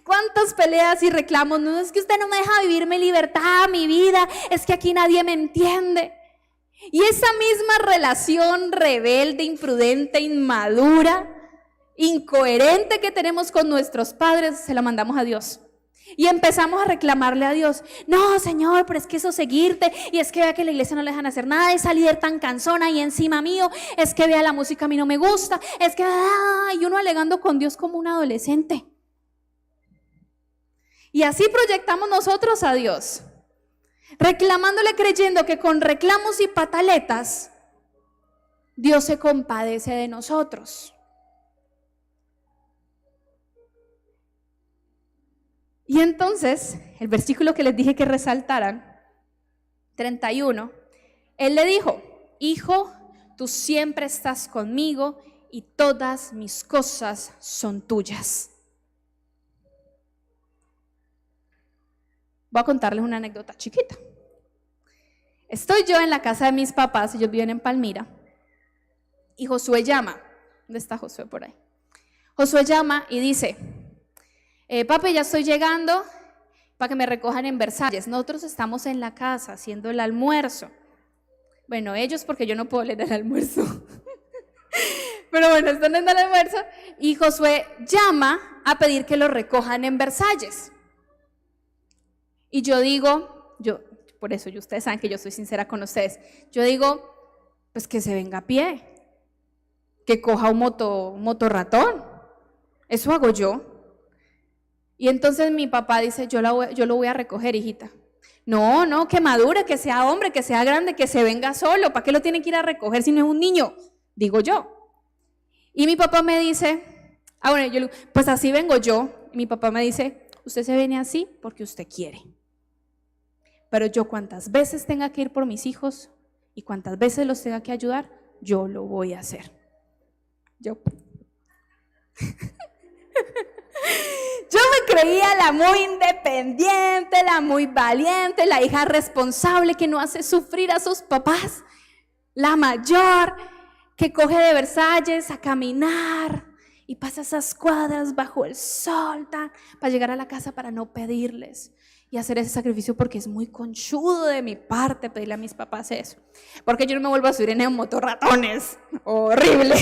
¿Cuántas peleas y reclamos? No, es que usted no me deja vivir mi libertad, mi vida, es que aquí nadie me entiende. Y esa misma relación rebelde, imprudente, inmadura, incoherente que tenemos con nuestros padres, se la mandamos a Dios. Y empezamos a reclamarle a Dios, no Señor, pero es que eso seguirte, y es que vea que la iglesia no le dejan hacer nada, esa líder tan cansona y encima mío, es que vea la música a mí no me gusta, es que, y uno alegando con Dios como un adolescente. Y así proyectamos nosotros a Dios, reclamándole, creyendo que con reclamos y pataletas, Dios se compadece de nosotros. Y entonces, el versículo que les dije que resaltaran, 31, él le dijo, hijo, tú siempre estás conmigo y todas mis cosas son tuyas. Voy a contarles una anécdota chiquita. Estoy yo en la casa de mis papás, ellos viven en Palmira, y Josué llama. ¿Dónde está Josué? Por ahí. Josué llama y dice, papi, ya estoy llegando para que me recojan en Versalles. Nosotros estamos en la casa haciendo el almuerzo. Bueno, ellos porque yo no puedo leer el almuerzo. Pero bueno, están en el almuerzo y Josué llama a pedir que lo recojan en Versalles. Y yo digo, por eso ustedes saben que yo soy sincera con ustedes. Yo digo, pues que se venga a pie, que coja un motorratón. Eso hago yo. Y entonces mi papá dice, yo lo voy a recoger, hijita. No, que madure, que sea hombre, que sea grande, que se venga solo. ¿Para qué lo tiene que ir a recoger si no es un niño? Digo yo. Y mi papá me dice, bueno, yo pues así vengo yo. Y mi papá me dice, usted se viene así porque usted quiere. Pero yo cuantas veces tenga que ir por mis hijos y cuantas veces los tenga que ayudar, yo lo voy a hacer. Yo me creía la muy independiente, la muy valiente, la hija responsable que no hace sufrir a sus papás, la mayor que coge de Versalles a caminar y pasa esas cuadras bajo el sol para llegar a la casa para no pedirles y hacer ese sacrificio, porque es muy conchudo de mi parte pedirle a mis papás eso, porque yo no me vuelvo a subir en motorratones, horrible,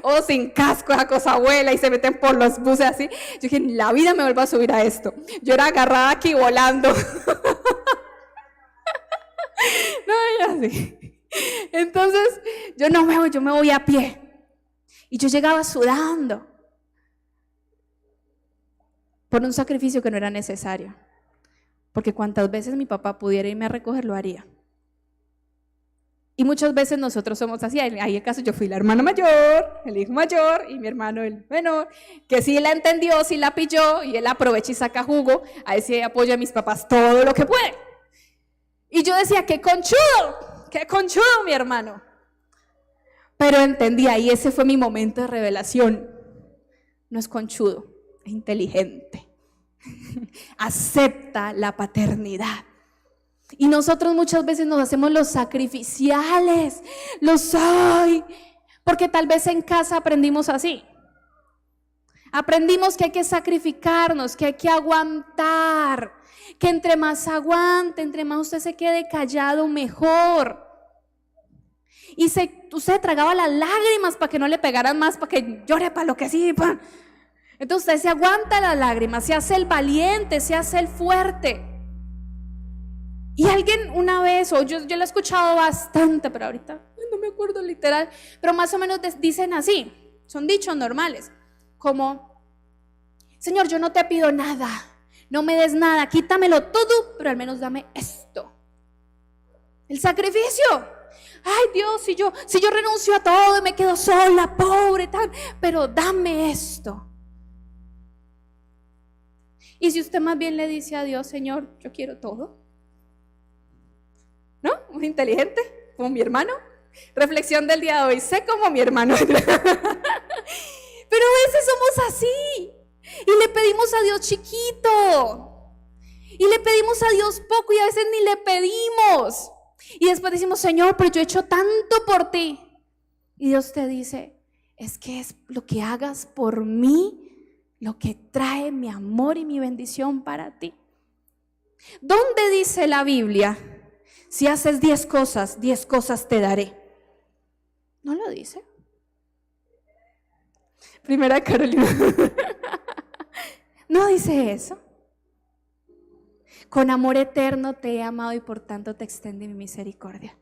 o sin casco, esa cosa abuela y se meten por los buses así. Yo dije, en la vida me vuelvo a subir a esto. Yo era agarrada aquí volando. No, ya así. Entonces yo me voy a pie y yo llegaba sudando por un sacrificio que no era necesario. Porque cuantas veces mi papá pudiera irme a recoger, lo haría. Y muchas veces nosotros somos así. Ahí en caso yo fui la hermana mayor, el hijo mayor, y mi hermano el menor, que sí la entendió, sí la pilló, y él aprovecha y saca jugo, a ese apoyo a mis papás todo lo que puede. Y yo decía, qué conchudo mi hermano. Pero entendía, y ese fue mi momento de revelación. No es conchudo, es inteligente. Acepta la paternidad. Y nosotros muchas veces nos hacemos los sacrificiales, porque tal vez en casa aprendimos así. Aprendimos que hay que sacrificarnos, que hay que aguantar, que entre más aguante, entre más usted se quede callado, mejor. Y usted tragaba las lágrimas para que no le pegaran más, para que llore para lo que sí. Entonces usted se aguanta las lágrimas, se hace el valiente, se hace el fuerte. Y alguien una vez, o yo lo he escuchado bastante, pero ahorita no me acuerdo literal, pero más o menos dicen así, son dichos normales, como, Señor, yo no te pido nada, no me des nada, quítamelo todo, pero al menos dame esto. El sacrificio. Ay Dios, si yo renuncio a todo y me quedo sola, pobre, pero dame esto. Y si usted más bien le dice a Dios, Señor, yo quiero todo, ¿no? Muy inteligente, como mi hermano. Reflexión del día de hoy, sé como mi hermano. Pero a veces somos así y le pedimos pedimos a Dios chiquito. Y le pedimos a Dios poco y a veces ni le pedimos. Y después decimos, Señor, pero yo he hecho tanto por ti. Y Dios te dice, es que es lo que hagas por mí lo que trae mi amor y mi bendición para ti. ¿Dónde dice la Biblia? Si haces 10 cosas te daré. ¿No lo dice? Primera Carolina. ¿No dice eso? Con amor eterno te he amado y por tanto te extendí mi misericordia.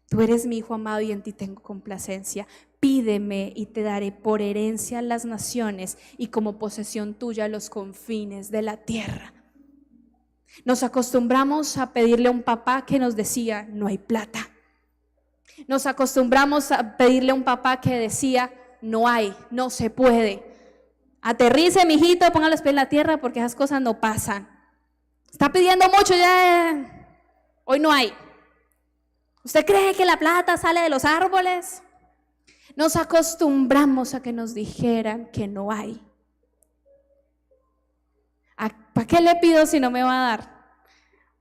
Tú eres mi hijo amado y en ti tengo complacencia. Pídeme y te daré por herencia las naciones y como posesión tuya los confines de la tierra. Nos acostumbramos a pedirle a un papá que nos decía, no hay plata. Nos acostumbramos a pedirle a un papá que decía, no hay, no se puede. Aterrice, mijito, ponga los pies en la tierra porque esas cosas no pasan. Está pidiendo mucho, ya hoy no hay. ¿Usted cree que la plata sale de los árboles? Nos acostumbramos a que nos dijeran que no hay. ¿Para qué le pido si no me va a dar?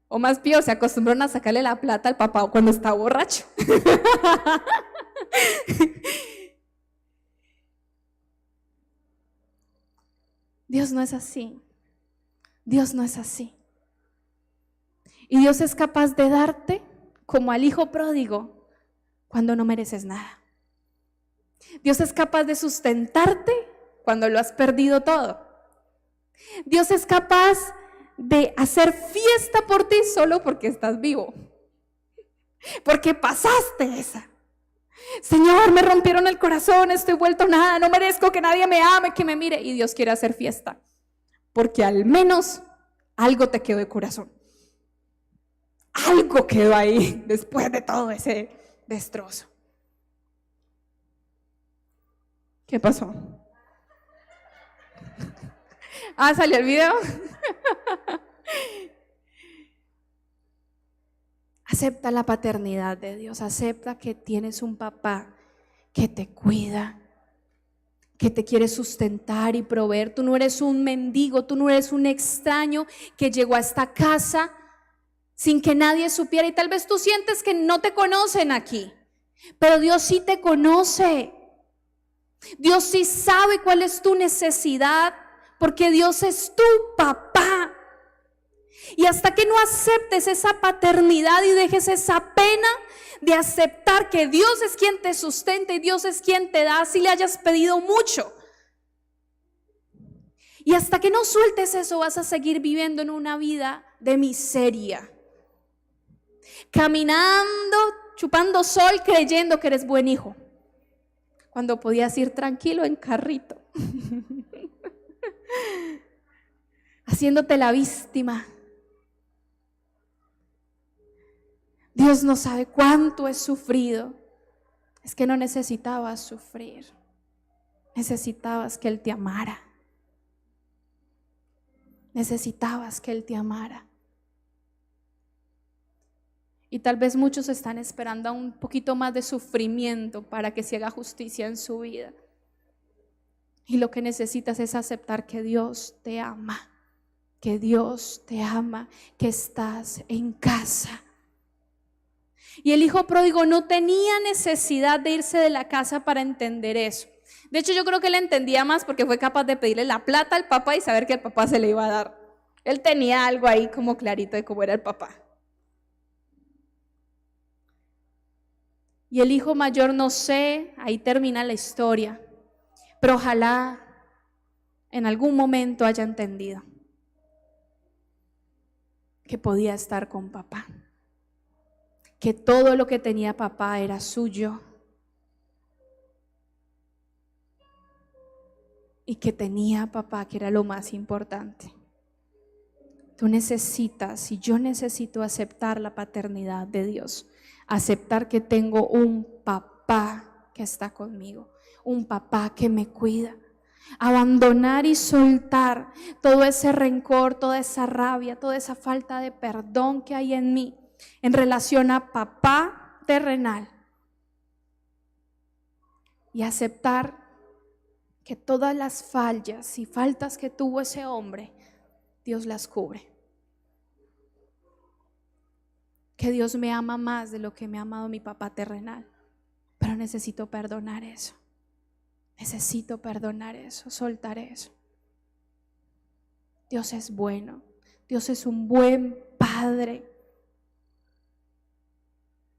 O más peor, se acostumbraron a sacarle la plata al papá cuando está borracho. Dios no es así. Dios no es así. Y Dios es capaz de darte como al hijo pródigo cuando no mereces nada. Dios es capaz de sustentarte cuando lo has perdido todo. Dios es capaz de hacer fiesta por ti solo porque estás vivo. Porque pasaste esa. Señor, me rompieron el corazón, estoy vuelto nada, no merezco que nadie me ame, que me mire. Y Dios quiere hacer fiesta. Porque al menos algo te quedó de corazón. Algo quedó ahí después de todo ese destrozo. ¿Qué pasó? ¿Salió el video? Acepta la paternidad de Dios, acepta que tienes un papá que te cuida, que te quiere sustentar y proveer. Tú no eres un mendigo, tú no eres un extraño que llegó a esta casa sin que nadie supiera, y tal vez tú sientes que no te conocen aquí, pero Dios sí te conoce. Dios sí sabe cuál es tu necesidad, porque Dios es tu papá. Y hasta que no aceptes esa paternidad y dejes esa pena de aceptar que Dios es quien te sustenta y Dios es quien te da, si le hayas pedido mucho, y hasta que no sueltes eso, vas a seguir viviendo en una vida de miseria, caminando, chupando sol, creyendo que eres buen hijo, cuando podías ir tranquilo en carrito, haciéndote la víctima. Dios no sabe cuánto he sufrido. Es que no necesitabas sufrir. Necesitabas que Él te amara. Necesitabas que Él te amara. Y tal vez muchos están esperando a un poquito más de sufrimiento para que se haga justicia en su vida. Y lo que necesitas es aceptar que Dios te ama. Que Dios te ama, que estás en casa. Y el hijo pródigo no tenía necesidad de irse de la casa para entender eso. De hecho, yo creo que él entendía más porque fue capaz de pedirle la plata al papá y saber que el papá se le iba a dar. Él tenía algo ahí como clarito de cómo era el papá. Y el hijo mayor, no sé, ahí termina la historia, pero ojalá en algún momento haya entendido que podía estar con papá, que todo lo que tenía papá era suyo y que tenía papá, que era lo más importante. Tú necesitas, y yo necesito aceptar la paternidad de Dios, aceptar que tengo un papá que está conmigo, un papá que me cuida. Abandonar y soltar todo ese rencor, toda esa rabia, toda esa falta de perdón que hay en mí en relación a papá terrenal, y aceptar que todas las fallas y faltas que tuvo ese hombre, Dios las cubre. Que Dios me ama más de lo que me ha amado mi papá terrenal, pero necesito perdonar eso. Necesito perdonar eso, soltar eso. Dios es bueno, Dios es un buen Padre.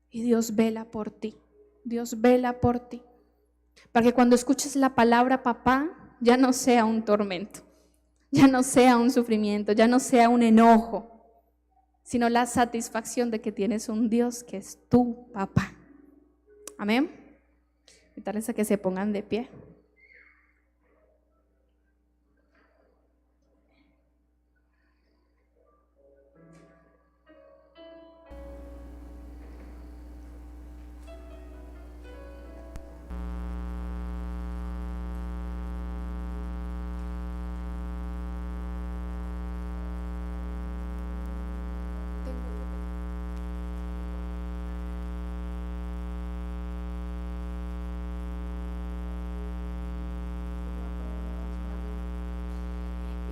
Y Dios vela por ti, Dios vela por ti. Para que cuando escuches la palabra papá, ya no sea un tormento, ya no sea un sufrimiento, ya no sea un enojo, sino la satisfacción de que tienes un Dios que es tu papá. Amén. Invitarles a que se pongan de pie.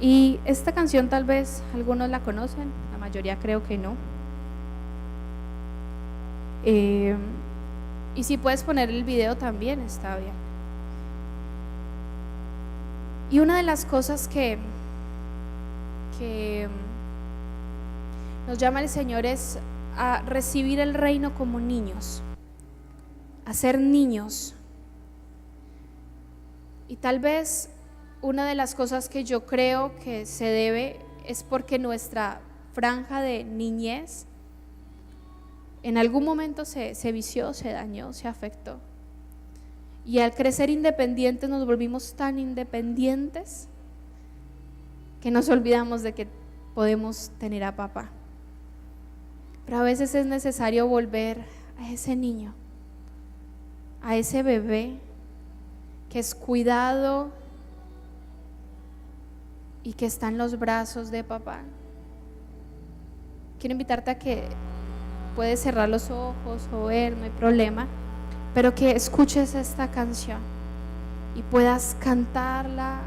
Y esta canción tal vez algunos la conocen, la mayoría creo que no. Y si puedes poner el video también está bien. Y una de las cosas que nos llama el Señor es a recibir el reino como niños, a ser niños. Y tal vez una de las cosas que yo creo que se debe es porque nuestra franja de niñez en algún momento se vició, se dañó, se afectó. Y al crecer independientes nos volvimos tan independientes que nos olvidamos de que podemos tener a papá. Pero a veces es necesario volver a ese niño, a ese bebé que es cuidado y que está en los brazos de papá. Quiero invitarte a que puedes cerrar los ojos o ver, no hay problema, pero que escuches esta canción y puedas cantarla,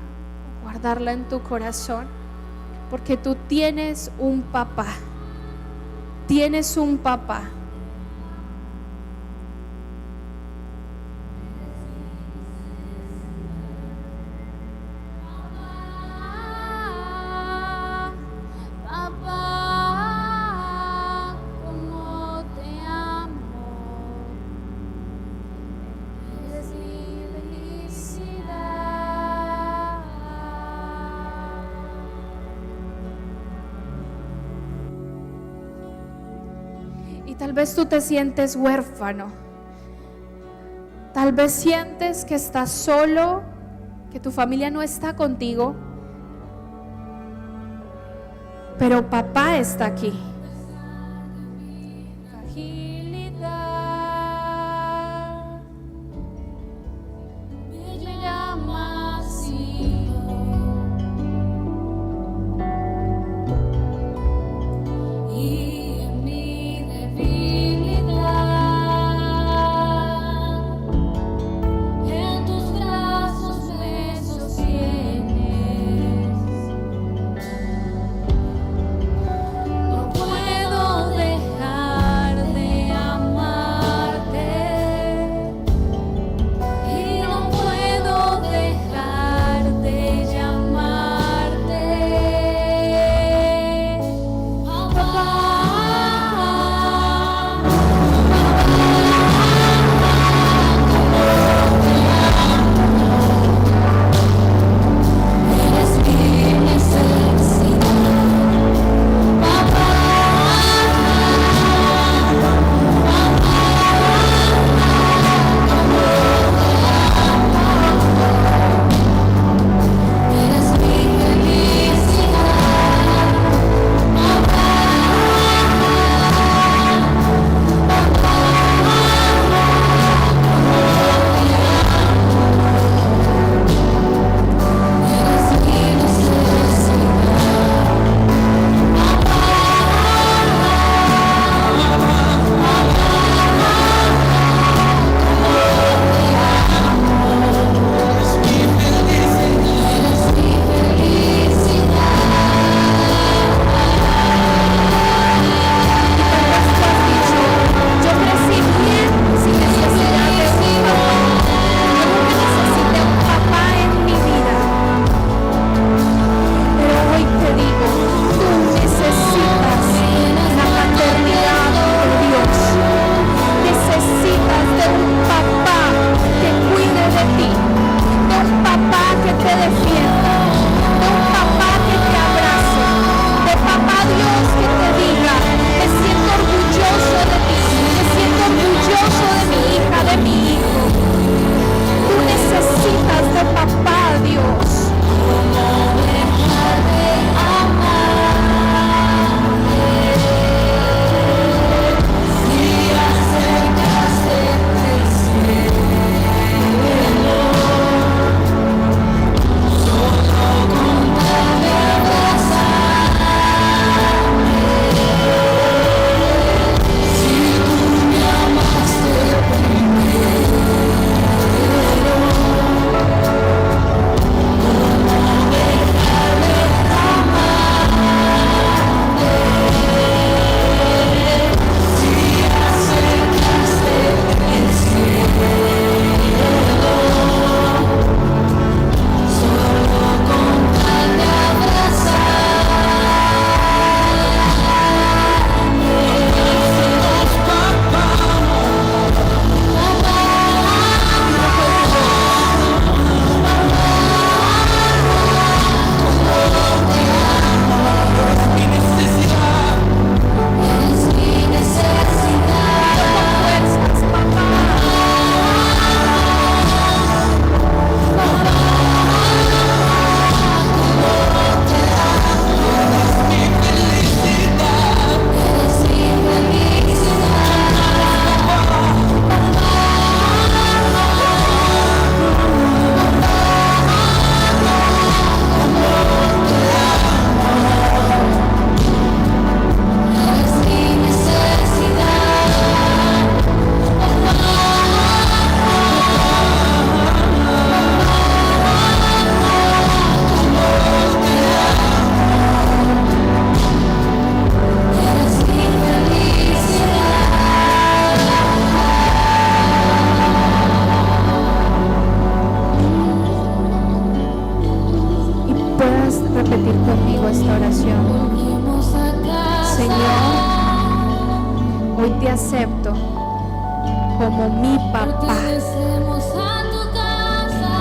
guardarla en tu corazón, porque tú tienes un papá, tienes un papá. Y tal vez tú te sientes huérfano, tal vez sientes que estás solo, que tu familia no está contigo, pero papá está aquí. No puedo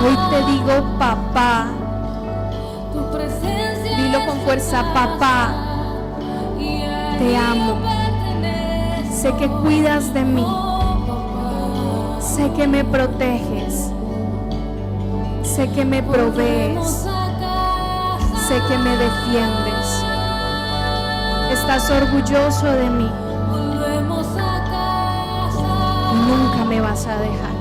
Hoy te digo papá. Dilo con fuerza, papá, te amo. Sé que cuidas de mí. Sé que me proteges. Sé que me provees. Sé que me defiendes. Estás orgulloso de mí. Y nunca me vas a dejar.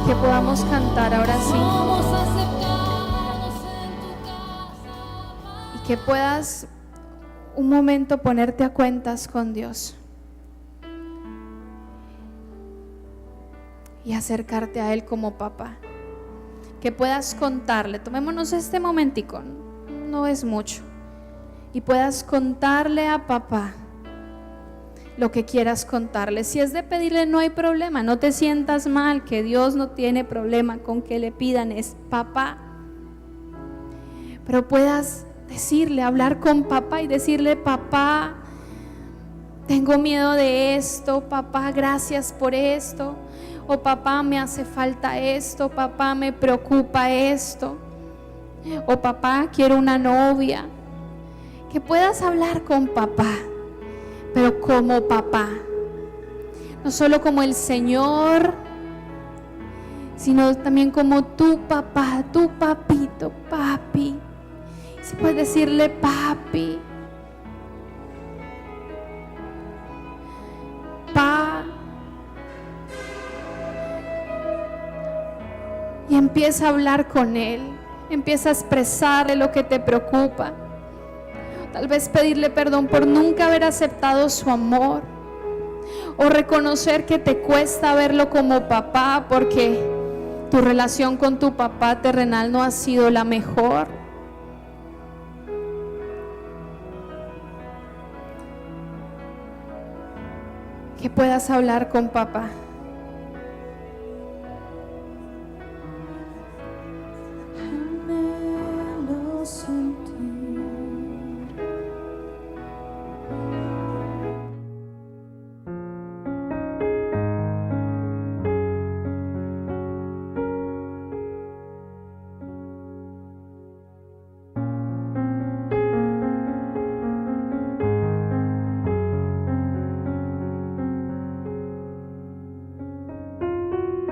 Que podamos cantar ahora sí. Y que puedas un momento ponerte a cuentas con Dios. Y acercarte a Él como papá. Que puedas contarle, tomémonos este momentico, no es mucho. Y puedas contarle a papá lo que quieras contarle. Si es de pedirle, no hay problema, no te sientas mal, que Dios no tiene problema con que le pidan, es papá. Pero puedas decirle, hablar con papá y decirle, papá, tengo miedo de esto, papá, gracias por esto, o papá, me hace falta esto, papá, me preocupa esto, o papá, quiero una novia. Que puedas hablar con papá, pero como papá, no solo como el Señor, sino también como tu papá, tu papito, papi. Si puedes decirle papi, pa, y empieza a hablar con Él, empieza a expresarle lo que te preocupa. Tal vez pedirle perdón por nunca haber aceptado su amor, o reconocer que te cuesta verlo como papá porque tu relación con tu papá terrenal no ha sido la mejor. Que puedas hablar con papá.